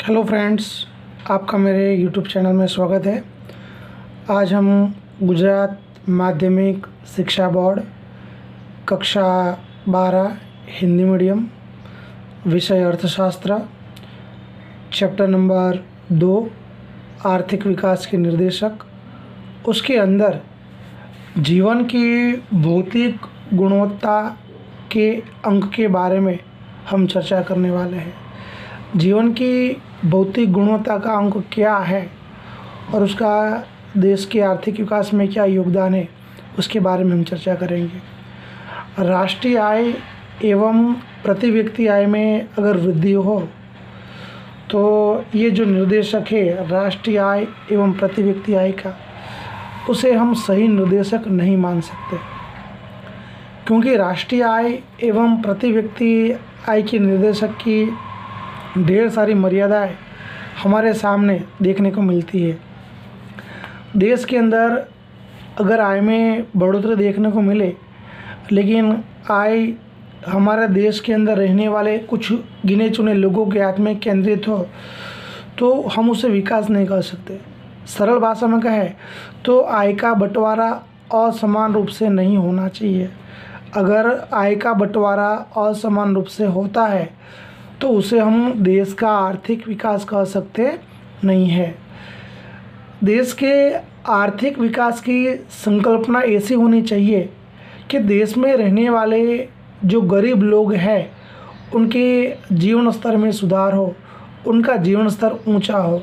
Hello friends, आपका मेरे YouTube channel में स्वागत है। आज हम गुजरात माध्यमिक शिक्षा बोर्ड कक्षा 12 हिंदी मीडियम विषय अर्थशास्त्र चैप्टर नंबर 2 आर्थिक विकास के निर्देशक उसके अंदर जीवन की भौतिक गुणवत्ता के अंक के बारे में हम चर्चा करने वाले हैं। जीवन की भौतिक गुणवत्ता का अंक क्या है और उसका देश के आर्थिक विकास में क्या योगदान है, उसके बारे में हम चर्चा करेंगे। राष्ट्रीय आय एवं प्रति व्यक्ति आय में अगर वृद्धि हो तो ये जो निर्देशक है राष्ट्रीय आय एवं प्रति व्यक्ति आय का, उसे हम सही निर्देशक नहीं मान सकते, क्योंकि राष्ट्रीय आय एवं प्रति व्यक्ति आय के निर्देशक की ढेर सारी मर्यादाएं हमारे सामने देखने को मिलती है। देश के अंदर अगर आय में बढ़ोतरी देखने को मिले, लेकिन आय हमारे देश के अंदर रहने वाले कुछ गिने चुने लोगों के हाथ में केंद्रित हो तो हम उसे विकास नहीं कर सकते। सरल भाषा में कहें तो आय का बंटवारा असमान रूप से नहीं होना चाहिए। अगर आय का बंटवारा असमान रूप से होता है तो उसे हम देश का आर्थिक विकास कह सकते नहीं है। देश के आर्थिक विकास की संकल्पना ऐसी होनी चाहिए कि देश में रहने वाले जो गरीब लोग हैं उनके जीवन स्तर में सुधार हो, उनका जीवन स्तर ऊंचा हो।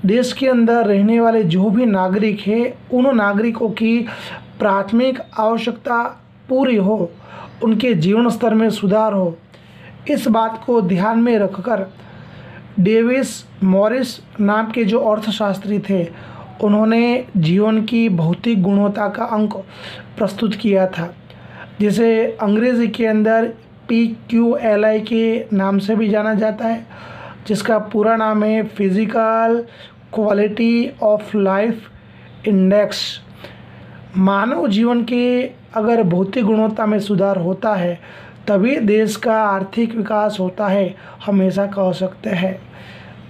देश के अंदर रहने वाले जो भी नागरिक हैं उन नागरिकों की प्राथमिक आवश्यकता पूरी हो, उनके जीवन स्तर में सुधार हो। इस बात को ध्यान में रखकर डेविस मॉरिस नाम के जो अर्थशास्त्री थे, उन्होंने जीवन की भौतिक गुणवत्ता का अंक प्रस्तुत किया था, जिसे अंग्रेज़ी के अंदर PQLI के नाम से भी जाना जाता है, जिसका पूरा नाम है physical quality of life index. मानव जीवन के अगर भौतिक गुणवत्ता में सुधार होता है तभी देश का आर्थिक विकास होता है, हम ऐसा कह सकते हैं।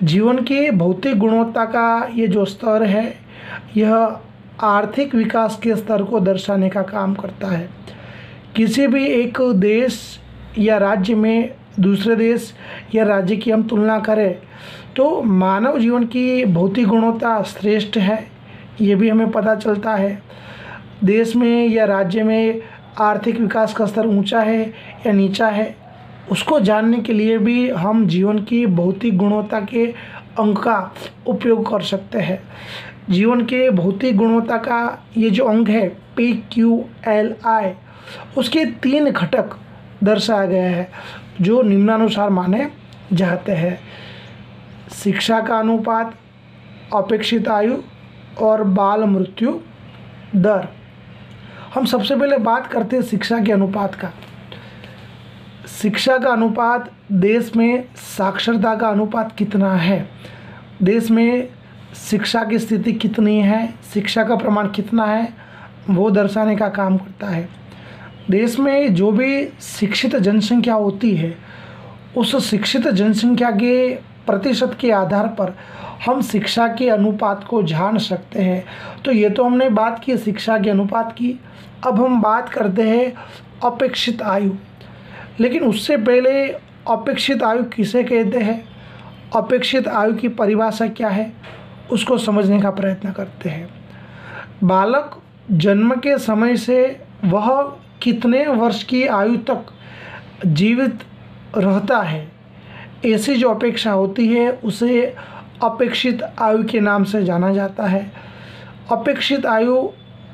जीवन की भौतिक गुणवत्ता का ये जो स्तर है यह आर्थिक विकास के स्तर को दर्शाने का काम करता है। किसी भी एक देश या राज्य में दूसरे देश या राज्य की हम तुलना करें तो मानव जीवन की भौतिक गुणवत्ता श्रेष्ठ है, ये भी हमें पता चलता है। देश में या राज्य में आर्थिक विकास का स्तर ऊंचा है या नीचा है, उसको जानने के लिए भी हम जीवन की भौतिक गुणवत्ता के अंक का उपयोग कर सकते हैं। जीवन के भौतिक गुणवत्ता का ये जो अंक है PQLI, उसके 3 घटक दर्शाया गया है जो निम्नानुसार माने जाते हैं: शिक्षा का अनुपात, अपेक्षित आयु और बाल मृत्यु दर। हम सबसे पहले बात करते हैं शिक्षा के अनुपात का। शिक्षा का अनुपात, देश में साक्षरता का अनुपात कितना है, देश में शिक्षा की स्थिति कितनी है, शिक्षा का प्रमाण कितना है, वो दर्शाने का काम करता है। देश में जो भी शिक्षित जनसंख्या होती है उस शिक्षित जनसंख्या के प्रतिशत के आधार पर हम शिक्षा के अनुपात को जान सकते हैं। तो ये तो हमने बात की शिक्षा के अनुपात की। अब हम बात करते हैं अपेक्षित आयु। लेकिन उससे पहले अपेक्षित आयु किसे कहते हैं, अपेक्षित आयु की परिभाषा क्या है, उसको समझने का प्रयत्न करते हैं। बालक जन्म के समय से वह कितने वर्ष की आयु तक जीवित रहता है, ऐसी जो अपेक्षा होती है उसे अपेक्षित आयु के नाम से जाना जाता है। अपेक्षित आयु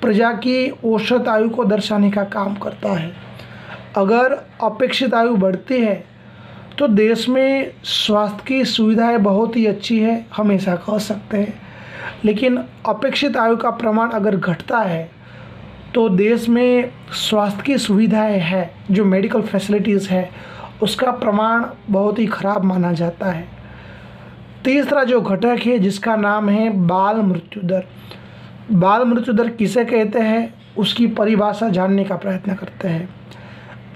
प्रजा की औसत आयु को दर्शाने का काम करता है। अगर अपेक्षित आयु बढ़ती है तो देश में स्वास्थ्य की सुविधाएं बहुत ही अच्छी है, हम ऐसा कह सकते हैं। लेकिन अपेक्षित आयु का प्रमाण अगर घटता है तो देश में स्वास्थ्य की सुविधाएं है, जो मेडिकल फैसिलिटीज़ है, उसका प्रमाण बहुत ही खराब माना जाता है। तीसरा जो घटक है जिसका नाम है बाल मृत्यु दर। बाल मृत्यु दर किसे कहते हैं, उसकी परिभाषा जानने का प्रयत्न करते हैं।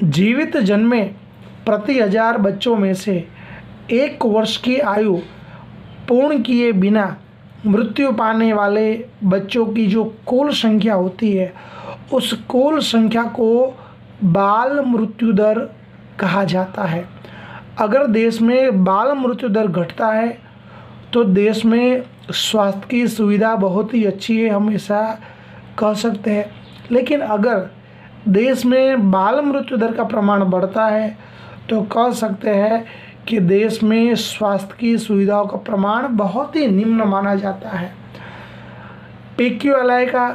जीवित जन्मे प्रति 1000 बच्चों में से 1 वर्ष की आयु पूर्ण किए बिना मृत्यु पाने वाले बच्चों की जो कुल संख्या होती है, उस कुल संख्या को बाल मृत्यु दर कहा जाता है। अगर देश में बाल मृत्यु दर घटता है तो देश में स्वास्थ्य की सुविधा बहुत ही अच्छी है, हम ऐसा कह सकते हैं। लेकिन अगर देश में बाल मृत्यु दर का प्रमाण बढ़ता है तो कह सकते हैं कि देश में स्वास्थ्य की सुविधाओं का प्रमाण बहुत ही निम्न माना जाता है। PQLI का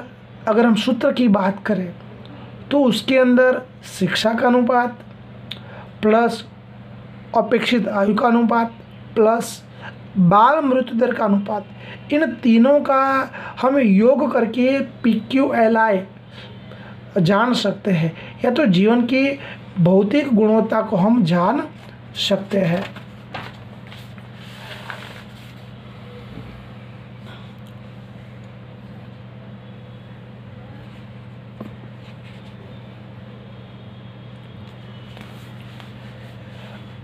अगर हम सूत्र की बात करें तो उसके अंदर शिक्षा का अनुपात प्लस अपेक्षित आयु का अनुपात प्लस बाल मृत्यु दर का अनुपात, इन तीनों का हम योग करके PQLI जान सकते हैं, या तो जीवन की भौतिक गुणवत्ता को हम जान सकते हैं।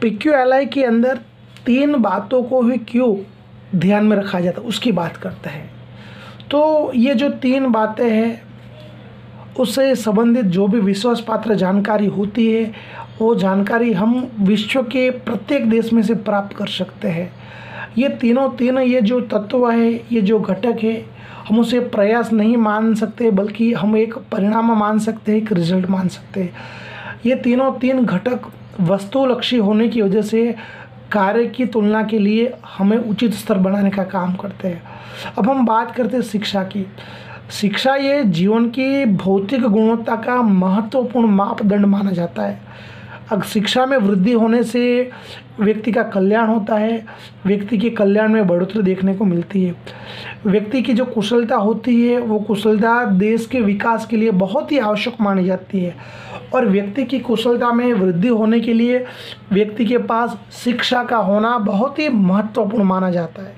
PQLI के अंदर 3 बातों को ही क्यों ध्यान में रखा जाता है उसकी बात करते हैं। तो ये जो 3 बातें हैं उससे संबंधित जो भी विश्वास पात्र जानकारी होती है वो जानकारी हम विश्व के प्रत्येक देश में से प्राप्त कर सकते हैं। ये तीन ये जो तत्व है, ये जो घटक है, हम उसे प्रयास नहीं मान सकते बल्कि हम एक परिणाम मान सकते हैं, एक रिजल्ट मान सकते हैं। ये तीन घटक वस्तुलक्षी होने की वजह से कार्य की तुलना के लिए हमें उचित स्तर बनाने का काम करते हैं। अब हम बात करते हैं शिक्षा की। शिक्षा ये जीवन की भौतिक गुणवत्ता का महत्वपूर्ण मापदंड माना जाता है। अगर शिक्षा में वृद्धि होने से व्यक्ति का कल्याण होता है, व्यक्ति के कल्याण में बढ़ोतरी देखने को मिलती है। व्यक्ति की जो कुशलता होती है वो कुशलता देश के विकास के लिए बहुत ही आवश्यक मानी जाती है, और व्यक्ति की कुशलता में वृद्धि होने के लिए व्यक्ति के पास शिक्षा का होना बहुत ही महत्वपूर्ण माना जाता है।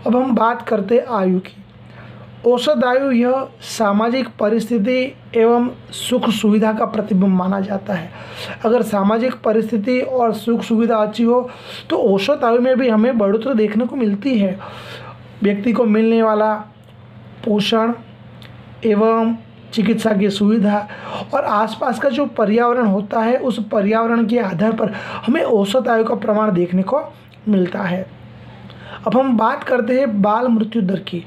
अब हम बात करते हैं आयु की। औसत आयु यह सामाजिक परिस्थिति एवं सुख सुविधा का प्रतिबिंब माना जाता है। अगर सामाजिक परिस्थिति और सुख सुविधा अच्छी हो तो औसत आयु में भी हमें बढ़ोतरी देखने को मिलती है। व्यक्ति को मिलने वाला पोषण एवं चिकित्सा की सुविधा और आसपास का जो पर्यावरण होता है, उस पर्यावरण के आधार पर हमें औसत आयु का प्रमाण देखने को मिलता है। अब हम बात करते हैं बाल मृत्यु दर की।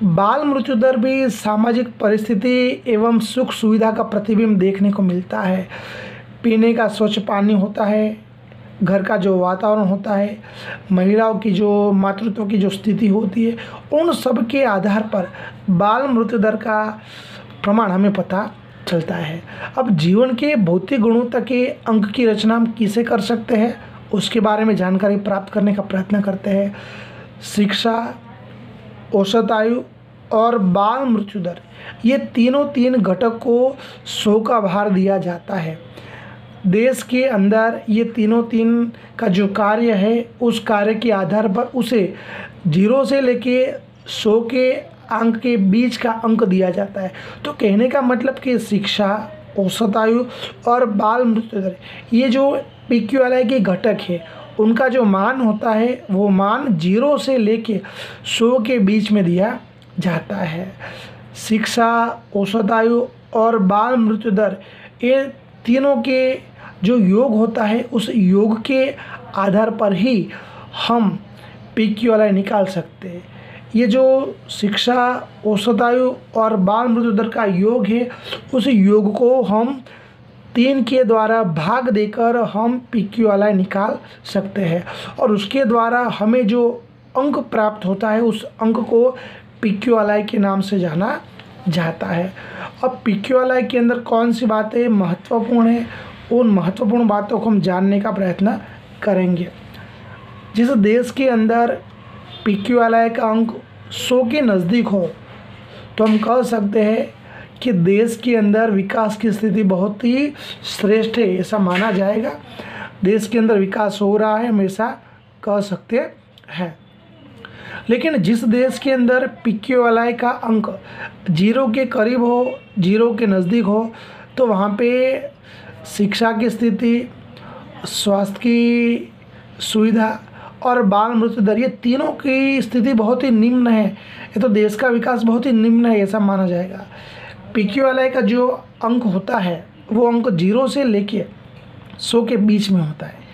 बाल मृत्यु दर भी सामाजिक परिस्थिति एवं सुख सुविधा का प्रतिबिंब देखने को मिलता है। पीने का स्वच्छ पानी होता है, घर का जो वातावरण होता है, महिलाओं की जो मातृत्व की जो स्थिति होती है, उन सब के आधार पर बाल मृत्यु दर का प्रमाण हमें पता चलता है। अब जीवन के भौतिक गुणवत्ता के अंक की रचना हम किसे कर सकते हैं उसके बारे में जानकारी प्राप्त करने का प्रयत्न करते हैं। शिक्षा, औसत आयु और बाल मृत्यु दर, ये तीन घटक को 100 का भार दिया जाता है। देश के अंदर ये तीन का जो कार्य है उस कार्य के आधार पर उसे 0 से लेके 100 के अंक के बीच का अंक दिया जाता है। तो कहने का मतलब कि शिक्षा, औसत आयु और बाल मृत्यु दर, ये जो PQLI के घटक है उनका जो मान होता है वो मान 0 से लेके 100 के बीच में दिया जाता है। शिक्षा, औसत आयु और बाल मृत्यु दर, ये तीनों के जो योग होता है उस योग के आधार पर ही हम PQLI निकाल सकते हैं। ये जो शिक्षा, औसत आयु और बाल मृत्यु दर का योग है, उस योग को हम 3 के द्वारा भाग देकर हम PQLI निकाल सकते हैं, और उसके द्वारा हमें जो अंक प्राप्त होता है उस अंक को PQLI के नाम से जाना जाता है। अब PQLI के अंदर कौन सी बातें महत्वपूर्ण है, उन महत्वपूर्ण बातों को हम जानने का प्रयत्न करेंगे। जिस देश के अंदर PQLI का अंक 100 के नज़दीक हो तो हम कह सकते हैं कि देश के अंदर विकास की स्थिति बहुत ही श्रेष्ठ है, ऐसा माना जाएगा। देश के अंदर विकास हो रहा है, हम ऐसा कह सकते हैं। लेकिन जिस देश के अंदर PQLI का अंक 0 के करीब हो, 0 के नज़दीक हो, तो वहाँ पे शिक्षा की स्थिति, स्वास्थ्य की सुविधा और बाल मृत्यु दर, ये तीनों की स्थिति बहुत ही निम्न है। ये तो देश का विकास बहुत ही निम्न है ऐसा माना जाएगा। PQLI का जो अंक होता है वो अंक 0 से लेके 100 के बीच में होता है।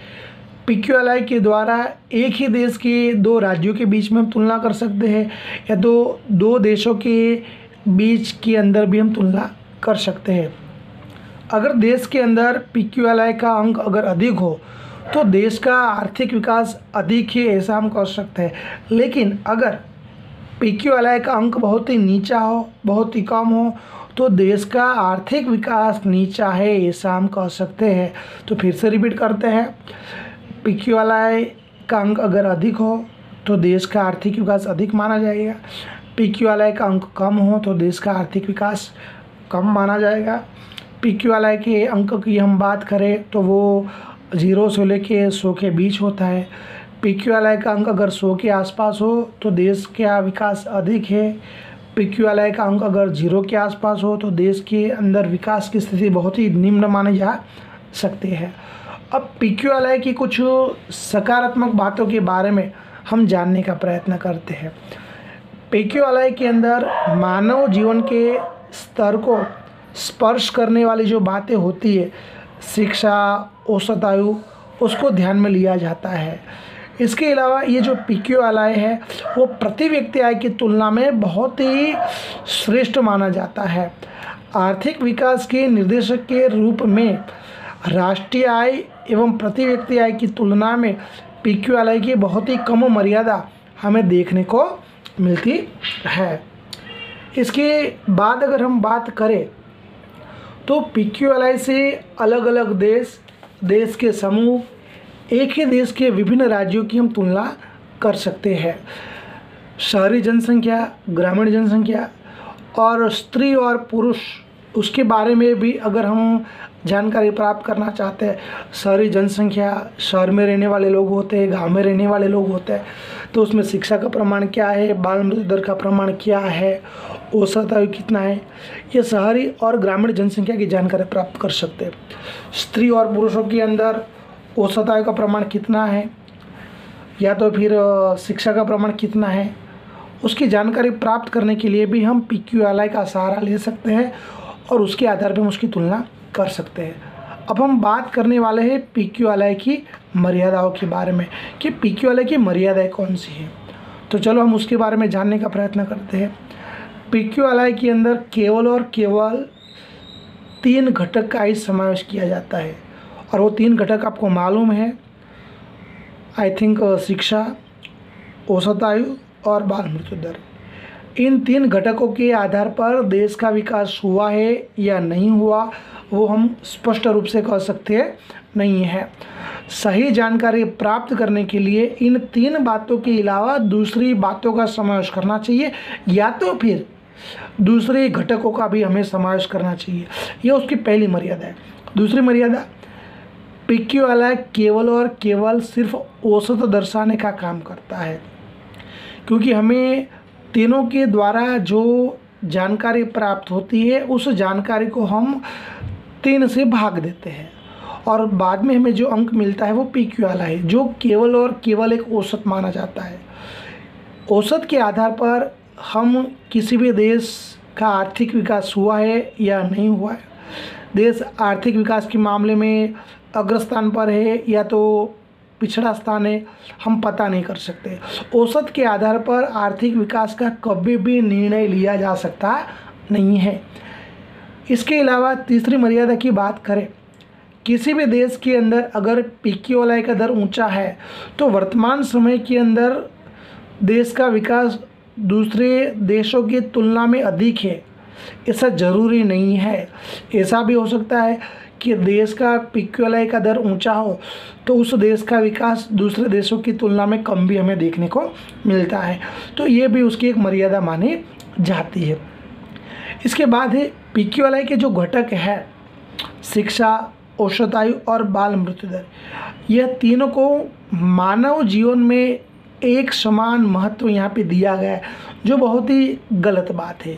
PQLI के द्वारा एक ही देश के 2 राज्यों के बीच में हम तुलना कर सकते हैं, या तो 2 देशों के बीच के अंदर भी हम तुलना कर सकते हैं। अगर देश के अंदर PQLI का अंक अगर अधिक हो तो देश का आर्थिक विकास अधिक है ऐसा हम कह सकते हैं। लेकिन अगर PQLI का अंक बहुत ही नीचा हो, बहुत ही कम हो, तो देश का आर्थिक विकास नीचा है ऐसा हम कह सकते हैं। तो फिर से रिपीट करते हैं, PQLI का अंक अगर अधिक हो तो देश का आर्थिक विकास अधिक माना जाएगा। PQLI का अंक कम हो तो देश का आर्थिक विकास कम माना जाएगा। PQLI के अंक की हम बात करें तो वो 0 से लेके 100 के बीच होता है। PQLI का अंक अगर 100 के आसपास हो तो देश का विकास अधिक है। PQLI का अंक अगर 0 के आसपास हो तो देश के अंदर विकास की स्थिति बहुत ही निम्न मानी जा सकती है। अब PQLI की कुछ सकारात्मक बातों के बारे में हम जानने का प्रयत्न करते हैं। PQLI के अंदर मानव जीवन के स्तर को स्पर्श करने वाली जो बातें होती है, शिक्षा, औसत आयु, उसको ध्यान में लिया जाता है। इसके अलावा ये जो PQLI है वो प्रति व्यक्ति आय की तुलना में बहुत ही श्रेष्ठ माना जाता है। आर्थिक विकास के निर्देशक के रूप में राष्ट्रीय आय एवं प्रति व्यक्ति आय की तुलना में PQLI की बहुत ही कम मर्यादा हमें देखने को मिलती है। इसके बाद अगर हम बात करें तो PQLI से अलग अलग देश के समूह, एक ही देश के विभिन्न राज्यों की हम तुलना कर सकते हैं। शहरी जनसंख्या, ग्रामीण जनसंख्या और स्त्री और पुरुष, उसके बारे में भी अगर हम जानकारी प्राप्त करना चाहते हैं। शहरी जनसंख्या, शहर में रहने वाले लोग होते हैं, गांव में रहने वाले लोग होते हैं, तो उसमें शिक्षा का प्रमाण क्या है, बाल मृत्यु दर का प्रमाण क्या है, औसत आयु कितना है, ये शहरी और ग्रामीण जनसंख्या की जानकारी प्राप्त कर सकते हैं। स्त्री और पुरुषों के अंदर औसत आयु का प्रमाण कितना है, या तो फिर शिक्षा का प्रमाण कितना है, उसकी जानकारी प्राप्त करने के लिए भी हम PQLI का सहारा ले सकते हैं और उसके आधार पर हम उसकी तुलना कर सकते हैं। अब हम बात करने वाले हैं PQLI की मर्यादाओं के बारे में कि PQLI की मर्यादाएं कौन सी हैं। तो चलो हम उसके बारे में जानने का प्रयत्न करते हैं। PQLI के अंदर केवल और केवल 3 घटक का ही समावेश किया जाता है, और वो 3 घटक आपको मालूम है, आई थिंक शिक्षा, औसत आयु और बाल मृत्यु दर। इन 3 घटकों के आधार पर देश का विकास हुआ है या नहीं हुआ वो हम स्पष्ट रूप से कह सकते हैं नहीं है। सही जानकारी प्राप्त करने के लिए इन 3 बातों के अलावा दूसरी बातों का समावेश करना चाहिए, या तो फिर दूसरे घटकों का भी हमें समावेश करना चाहिए। ये उसकी पहली मर्यादा है। दूसरी मर्यादा, PQLI केवल और केवल सिर्फ औसत दर्शाने का काम करता है, क्योंकि हमें तीनों के द्वारा जो जानकारी प्राप्त होती है उस जानकारी को हम 3 से भाग देते हैं और बाद में हमें जो अंक मिलता है वो PQLI है, जो केवल और केवल एक औसत माना जाता है। औसत के आधार पर हम किसी भी देश का आर्थिक विकास हुआ है या नहीं हुआ है, देश आर्थिक विकास के मामले में अग्रस्थान पर है या तो पिछड़ा स्थान है, हम पता नहीं कर सकते। औसत के आधार पर आर्थिक विकास का कभी भी निर्णय लिया जा सकता नहीं है। इसके अलावा तीसरी मर्यादा की बात करें, किसी भी देश के अंदर अगर PQLI का दर ऊंचा है तो वर्तमान समय के अंदर देश का विकास दूसरे देशों की तुलना में अधिक है, ऐसा ज़रूरी नहीं है। ऐसा भी हो सकता है कि देश का PQLI का दर ऊंचा हो तो उस देश का विकास दूसरे देशों की तुलना में कम भी हमें देखने को मिलता है, तो ये भी उसकी एक मर्यादा मानी जाती है। इसके बाद है PQLI के जो घटक है, शिक्षा, औसत आयु और बाल मृत्यु दर, यह तीनों को मानव जीवन में एक समान महत्व यहाँ पे दिया गया है, जो बहुत ही गलत बात है,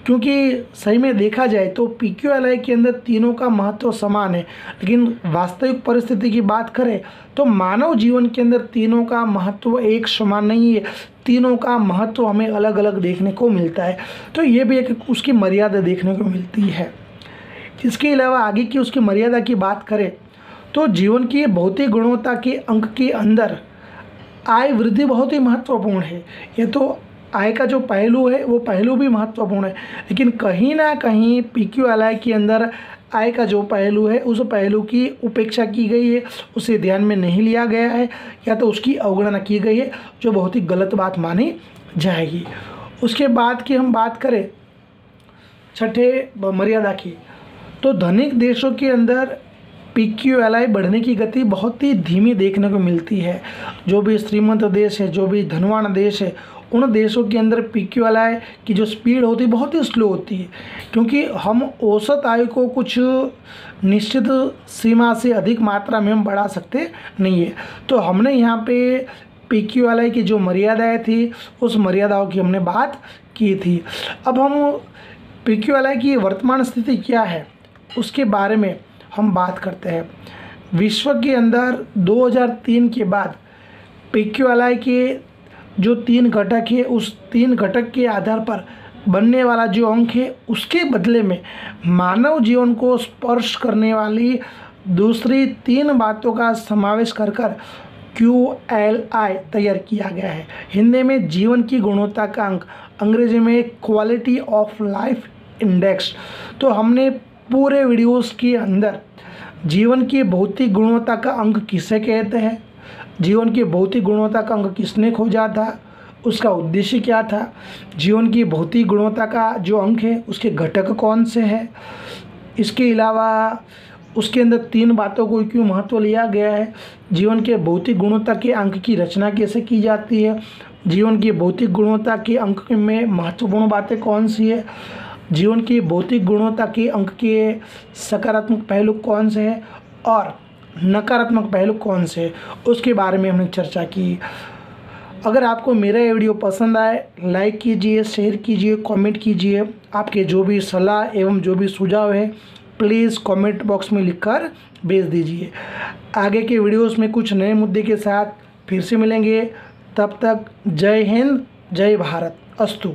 क्योंकि सही में देखा जाए तो PQLI के अंदर तीनों का महत्व समान है, लेकिन वास्तविक परिस्थिति की बात करें तो मानव जीवन के अंदर तीनों का महत्व एक समान नहीं है। तीनों का महत्व हमें अलग अलग देखने को मिलता है। तो ये भी एक उसकी मर्यादा देखने को मिलती है। इसके अलावा आगे की उसकी मर्यादा की बात करें तो जीवन की भौतिक गुणवत्ता के अंक के अंदर आय वृद्धि बहुत ही महत्वपूर्ण है। ये तो आय का जो पहलू है वो पहलू भी महत्वपूर्ण है, लेकिन कहीं ना कहीं PQLI के अंदर आय का जो पहलू है उस पहलू की उपेक्षा की गई है, उसे ध्यान में नहीं लिया गया है या तो उसकी अवगणना की गई है, जो बहुत ही गलत बात मानी जाएगी। उसके बाद की हम बात करें छठे मर्यादा की, तो धनिक देशों के अंदर PQLI बढ़ने की गति बहुत ही धीमी देखने को मिलती है। जो भी श्रीमंत देश है, जो भी धनवान देश है, उन देशों के अंदर PQLI की जो स्पीड होती है बहुत ही स्लो होती है, क्योंकि हम औसत आय को कुछ निश्चित सीमा से अधिक मात्रा में हम बढ़ा सकते नहीं है। तो हमने यहाँ पे PQLI की जो मर्यादाएँ थी उस मर्यादाओं की हमने बात की थी। अब हम PQLI की वर्तमान स्थिति क्या है उसके बारे में हम बात करते हैं। विश्व के अंदर 2003 के बाद PQLI के जो 3 घटक है उस 3 घटक के आधार पर बनने वाला जो अंक है उसके बदले में मानव जीवन को स्पर्श करने वाली दूसरी 3 बातों का समावेश कर QLI तैयार किया गया है। हिंदी में जीवन की गुणवत्ता का अंक, अंग्रेजी में क्वालिटी ऑफ लाइफ इंडेक्स। तो हमने पूरे वीडियोस के अंदर जीवन की भौतिक गुणवत्ता का अंक किसे कहते हैं, जीवन की भौतिक गुणवत्ता का अंक किसने खोजा था, उसका उद्देश्य क्या था, जीवन की भौतिक गुणवत्ता का जो अंक है उसके घटक कौन से हैं, इसके अलावा उसके अंदर 3 बातों को क्यों महत्व लिया गया है, जीवन के भौतिक गुणवत्ता के अंक की रचना कैसे की जाती है, जीवन की भौतिक गुणवत्ता के अंक में महत्वपूर्ण बातें कौन सी है, जीवन की भौतिक गुणवत्ता के अंक के सकारात्मक पहलू कौन से हैं और नकारात्मक पहलू कौन से हैं, उसके बारे में हमने चर्चा की। अगर आपको मेरा ये वीडियो पसंद आए लाइक कीजिए, शेयर कीजिए, कमेंट कीजिए। आपके जो भी सलाह एवं जो भी सुझाव है प्लीज़ कमेंट बॉक्स में लिखकर भेज दीजिए। आगे के वीडियोस में कुछ नए मुद्दे के साथ फिर से मिलेंगे। तब तक जय हिंद, जय भारत, अस्तु।